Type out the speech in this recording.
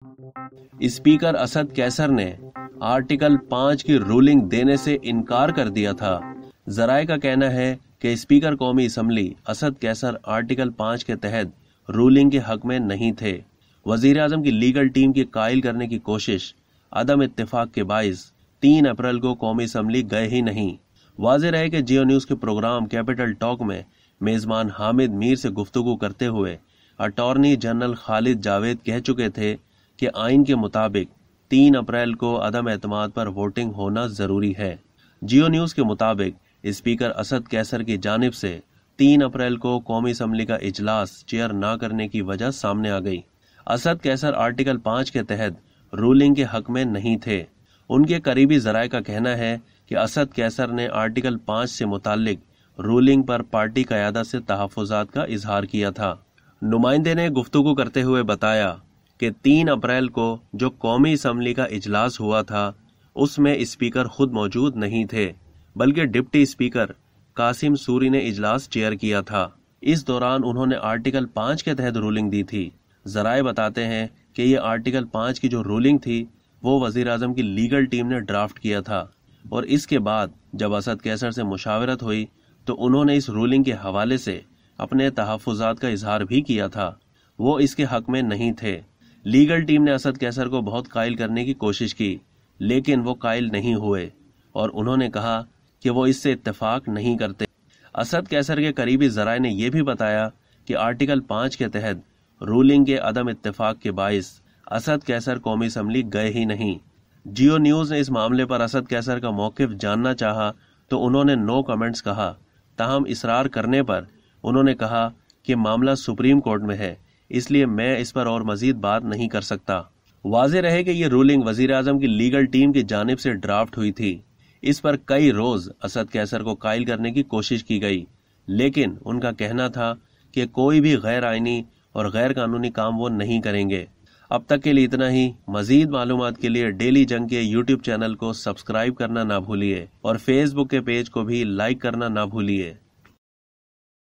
Speaker Asad Qaiser ने article 5 की ruling देने से इनकार कर दिया था। जराए का कहना है कि स्पीकर कौमी असम्बली असद कैसर आर्टिकल 5 के तहत रूलिंग के हक में नहीं थे। वजीर आजम की लीगल टीम की कायल करने की कोशिश अदम इत्तेफाक के बाइस 3 अप्रैल को कौमी असम्बली गए ही नहीं। वाज़ेह रहे कि जियो न्यूज के प्रोग्राम कैपिटल टॉक में मेजबान हामिद मीर से गुफ्तगू करते हुए अटॉर्नी जनरल खालिद जावेद कह चुके थे कि आइन के मुताबिक 3 अप्रैल को अदम एतमाद पर वोटिंग होना जरूरी है। जियो न्यूज के मुताबिक स्पीकर असद कैसर की जानिब से 3 अप्रैल को कौमी असम्बली का इजलास चेयर न करने की वजह सामने आ गई। असद कैसर आर्टिकल 5 के तहत रूलिंग के हक में नहीं थे। उनके करीबी जराए का कहना है कि असद कैसर ने आर्टिकल 5 से मुतालिक रूलिंग पर पार्टी क़यादत से तहफ़्फ़ुज़ात का इजहार किया था। नुमाइंदे ने गुफ्तगू करते हुए बताया कि 3 अप्रैल को जो कौमी असम्बली का इजलास हुआ था उसमें स्पीकर खुद मौजूद नहीं थे, बल्कि डिप्टी स्पीकर कासिम सूरी ने इजलास चेयर किया था। इस दौरान उन्होंने आर्टिकल 5 के तहत रूलिंग दी थी। जराए बताते हैं कि ये आर्टिकल 5 की जो रूलिंग थी वो वजीर आजम की लीगल टीम ने ड्राफ्ट किया था और इसके बाद जब असद कैसर से मुशावरत हुई तो उन्होंने इस रूलिंग के हवाले से अपने तहफ़्फ़ुज़ात का इजहार भी किया था। वो इसके हक में नहीं थे। लीगल टीम ने असद कैसर को बहुत कायल करने की कोशिश की, लेकिन वो कायल नहीं हुए और उन्होंने कहा कि वो इससे इत्तेफाक नहीं करते। असद कैसर के करीबी जराए ने यह भी बताया कि आर्टिकल 5 के तहत रूलिंग के अदम इत्तेफाक के बाइस असद कैसर कौमी असम्बली गए ही नहीं। जियो न्यूज ने इस मामले पर असद कैसर का मौकिफ जानना चाहा तो उन्होंने नो कमेंट्स कहा। ताहम इसरार करने पर उन्होंने कहा कि मामला सुप्रीम कोर्ट में है, इसलिए मैं इस पर और मजीद बात नहीं कर सकता। वाज़ेह रहे कि ये रूलिंग वजीर आजम की लीगल टीम की जानिब से ड्राफ्ट हुई थी। इस पर कई रोज असद कैसर को कायल करने की कोशिश की गई, लेकिन उनका कहना था कि कोई भी गैर आईनी और गैर कानूनी काम वो नहीं करेंगे। अब तक के लिए इतना ही। मजीद मालूमात के लिए डेली जंग के यूट्यूब चैनल को सब्सक्राइब करना ना भूलिए और फेसबुक के पेज को भी लाइक करना ना भूलिए।